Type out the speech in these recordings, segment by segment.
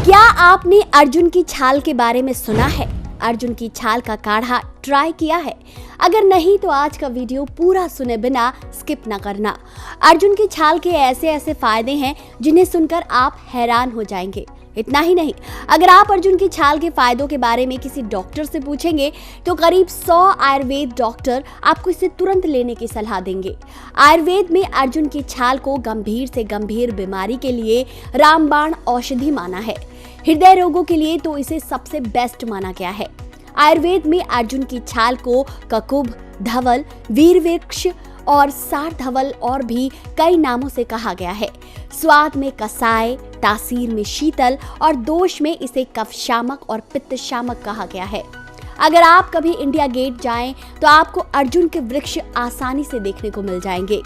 क्या आपने अर्जुन की छाल के बारे में सुना है? अर्जुन की छाल का काढ़ा ट्राई किया है? अगर नहीं तो आज का वीडियो पूरा सुने बिना स्किप ना करना। अर्जुन की छाल के ऐसे ऐसे फायदे हैं जिन्हें सुनकर आप हैरान हो जाएंगे। इतना ही नहीं, अगर आप अर्जुन की छाल के फायदों के बारे में किसी डॉक्टर से पूछेंगे तो करीब 100 आयुर्वेद डॉक्टर आपको इसे तुरंत लेने की सलाह देंगे। आयुर्वेद में अर्जुन की छाल को गंभीर से गंभीर बीमारी के लिए रामबाण औषधि माना है। हृदय रोगों के लिए तो इसे सबसे बेस्ट माना गया है। आयुर्वेद में अर्जुन की छाल को ककुभ, धवल, वीरवृक्ष और सारधवल और भी कई नामों से कहा गया है। स्वाद में कसाय, तासीर में शीतल और दोष में इसे कफ शामक और पित्त शामक कहा गया है। अगर आप कभी इंडिया गेट जाएं तो आपको अर्जुन के वृक्ष आसानी से देखने को मिल जाएंगे।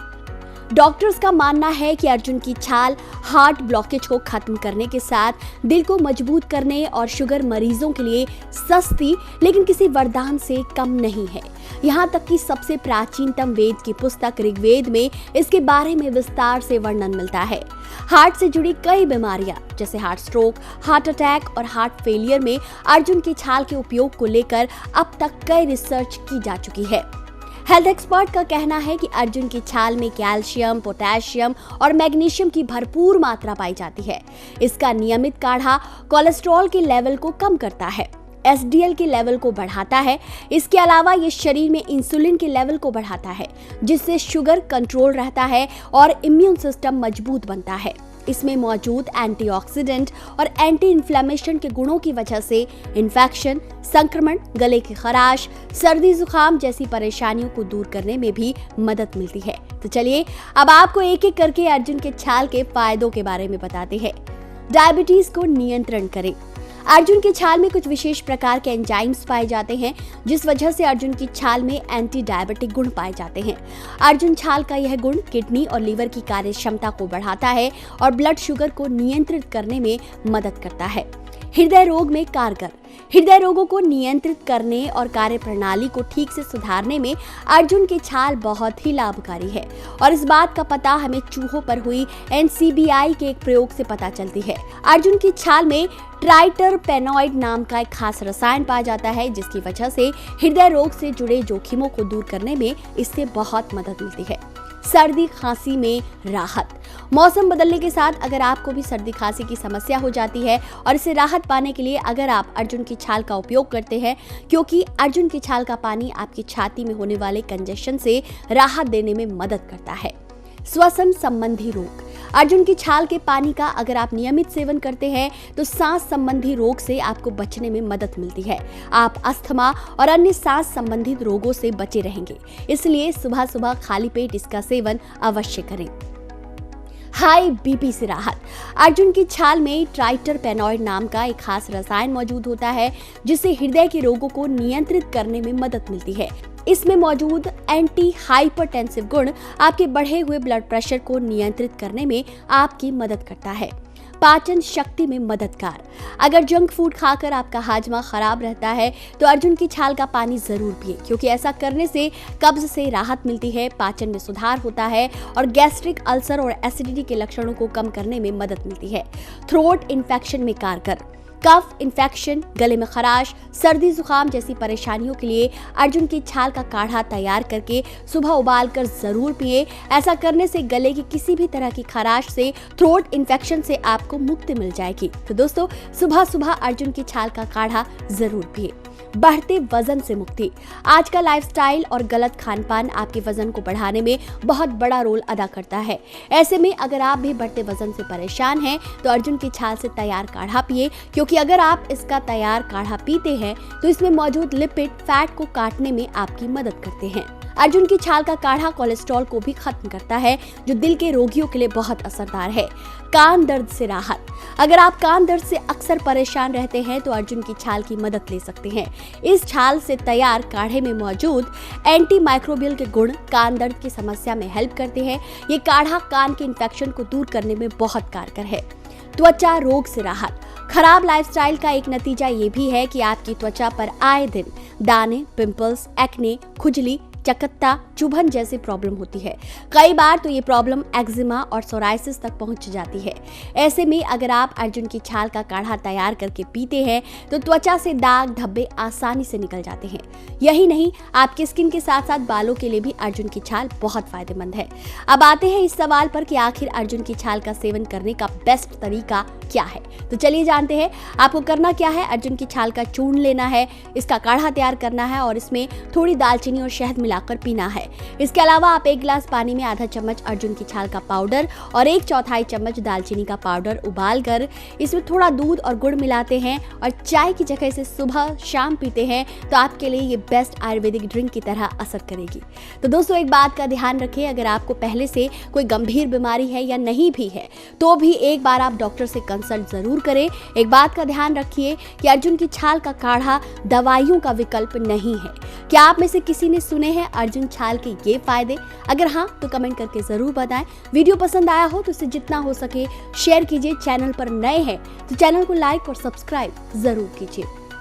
डॉक्टर्स का मानना है कि अर्जुन की छाल हार्ट ब्लॉकेज को खत्म करने के साथ दिल को मजबूत करने और शुगर मरीजों के लिए सस्ती लेकिन किसी वरदान से कम नहीं है। यहाँ तक कि सबसे प्राचीनतम वेद की पुस्तक ऋग्वेद में इसके बारे में विस्तार से वर्णन मिलता है। हार्ट से जुड़ी कई बीमारियां जैसे हार्ट स्ट्रोक, हार्ट अटैक और हार्ट फेलियर में अर्जुन की छाल के उपयोग को लेकर अब तक कई रिसर्च की जा चुकी है। हेल्थ एक्सपर्ट का कहना है कि अर्जुन की छाल में कैल्शियम, पोटेशियम और मैग्नीशियम की भरपूर मात्रा पाई जाती है। इसका नियमित काढ़ा कोलेस्ट्रॉल के लेवल को कम करता है, एसडीएल के लेवल को बढ़ाता है। इसके अलावा ये शरीर में इंसुलिन के लेवल को बढ़ाता है, जिससे शुगर कंट्रोल रहता है और इम्यून सिस्टम मजबूत बनता है। इसमें मौजूद एंटीऑक्सीडेंट और एंटी इन्फ्लेमेशन के गुणों की वजह से इन्फेक्शन, संक्रमण, गले की खराश, सर्दी जुकाम जैसी परेशानियों को दूर करने में भी मदद मिलती है। तो चलिए अब आपको एक एक करके अर्जुन के छाल के फायदों के बारे में बताते हैं। डायबिटीज को नियंत्रण करें। अर्जुन की छाल में कुछ विशेष प्रकार के एंजाइम्स पाए जाते हैं, जिस वजह से अर्जुन की छाल में एंटी डायबिटिक गुण पाए जाते हैं। अर्जुन छाल का यह गुण किडनी और लीवर की कार्य क्षमता को बढ़ाता है और ब्लड शुगर को नियंत्रित करने में मदद करता है। हृदय रोग में कारगर। हृदय रोगों को नियंत्रित करने और कार्य प्रणाली को ठीक से सुधारने में अर्जुन की छाल बहुत ही लाभकारी है और इस बात का पता हमें चूहों पर हुई NCBI के एक प्रयोग से पता चलती है। अर्जुन की छाल में ट्राइटरपेनॉइड नाम का एक खास रसायन पाया जाता है, जिसकी वजह से हृदय रोग से जुड़े जोखिमों को दूर करने में इससे बहुत मदद मिलती है। सर्दी खांसी में राहत। मौसम बदलने के साथ अगर आपको भी सर्दी खांसी की समस्या हो जाती है और इससे राहत पाने के लिए अगर आप अर्जुन की छाल का उपयोग करते हैं, क्योंकि अर्जुन की छाल का पानी आपकी छाती में होने वाले कंजेशन से राहत देने में मदद करता है। श्वसन संबंधी रोग। अर्जुन की छाल के पानी का अगर आप नियमित सेवन करते हैं तो सांस संबंधी रोग से आपको बचने में मदद मिलती है। आप अस्थमा और अन्य सांस संबंधित रोगों से बचे रहेंगे, इसलिए सुबह सुबह खाली पेट इसका सेवन अवश्य करें। हाई बीपी से राहत। अर्जुन की छाल में ट्राइटरपेनॉइड नाम का एक खास रसायन मौजूद होता है, जिससे हृदय के रोगों को नियंत्रित करने में मदद मिलती है। इसमें मौजूद एंटी हाइपरटेंसिव गुण आपके बढ़े हुए ब्लड प्रेशर को नियंत्रित करने में आपकी मदद करता है। पाचन शक्ति में मददगार। अगर जंक फूड खाकर आपका हाजमा खराब रहता है तो अर्जुन की छाल का पानी जरूर पिए, क्योंकि ऐसा करने से कब्ज से राहत मिलती है, पाचन में सुधार होता है और गैस्ट्रिक अल्सर और एसिडिटी के लक्षणों को कम करने में मदद मिलती है। थ्रोट इन्फेक्शन में कारगर। कफ इन्फेक्शन, गले में खराश, सर्दी जुकाम जैसी परेशानियों के लिए अर्जुन की छाल का काढ़ा तैयार करके सुबह उबालकर जरूर पिए। ऐसा करने से गले की किसी भी तरह की खराश से, थ्रोट इन्फेक्शन से आपको मुक्ति मिल जाएगी। तो दोस्तों, सुबह सुबह अर्जुन की छाल का काढ़ा जरूर पिए। बढ़ते वजन से मुक्ति। आज का लाइफस्टाइल और गलत खान पान आपके वजन को बढ़ाने में बहुत बड़ा रोल अदा करता है। ऐसे में अगर आप भी बढ़ते वजन से परेशान हैं तो अर्जुन की छाल से तैयार काढ़ा पिए, क्योंकि अगर आप इसका तैयार काढ़ा पीते हैं तो इसमें मौजूद लिपिड फैट को काटने में आपकी मदद करते हैं। अर्जुन की छाल का काढ़ा कोलेस्ट्रॉल को भी खत्म करता है, जो दिल के रोगियों के लिए बहुत असरदार है। कान दर्द से राहत। अगर आप कान दर्द से अक्सर परेशान रहते हैं तो अर्जुन की छाल की मदद ले सकते हैं। इस छाल से तैयार काढ़े में मौजूद एंटी माइक्रोबियल के गुण कान दर्द की समस्या में हेल्प करते हैं। ये काढ़ा कान के इन्फेक्शन को दूर करने में बहुत कारगर है। त्वचा रोग से राहत। खराब लाइफस्टाइल का एक नतीजा ये भी है कि आपकी त्वचा पर आए दिन दाने, पिंपल्स, एक्ने, खुजली, चकत्ता, चुभन जैसी प्रॉब्लम होती है। कई बार तो ये प्रॉब्लम एक्जिमा और सोराइसिस तक पहुंच जाती है। ऐसे में अगर आप अर्जुन की छाल का काढ़ा तैयार करके पीते हैं तो त्वचा से दाग धब्बे आसानी से निकल जाते हैं। यही नहीं, आपके स्किन के साथ साथ बालों के लिए भी अर्जुन की छाल बहुत फायदेमंद है। अब आते हैं इस सवाल पर कि आखिर अर्जुन की छाल का सेवन करने का बेस्ट तरीका क्या है। तो चलिए जानते हैं। आपको करना क्या है, अर्जुन की छाल का चूर्ण लेना है, इसका काढ़ा तैयार करना है और इसमें थोड़ी दालचीनी और शहद मिलाकर पीना है। इसके अलावा आप 1 गिलास पानी में आधा चम्मच अर्जुन की छाल का पाउडर और 1/4 चम्मच दालचीनी का पाउडर उबालकर इसमें थोड़ा दूध और गुड़ मिलाते हैं और चाय की जगह से सुबह शाम पीते हैं तो आपके लिए ये बेस्ट आयुर्वेदिक ड्रिंक की तरह असर करेगी। तो दोस्तों, एक बात का ध्यान रखें, अगर आपको पहले से कोई गंभीर बीमारी है या नहीं भी है तो भी एक बार आप डॉक्टर से कंसल्ट जरूर करें। एक बात का ध्यान रखिए कि अर्जुन की छाल का काढ़ा दवाइयों का विकल्प नहीं है। क्या आप में से किसी ने सुने हैं अर्जुन छाल के ये फायदे? अगर हाँ तो कमेंट करके जरूर बताएं। वीडियो पसंद आया हो तो इसे जितना हो सके शेयर कीजिए। चैनल पर नए हैं तो चैनल को लाइक और सब्सक्राइब जरूर कीजिए।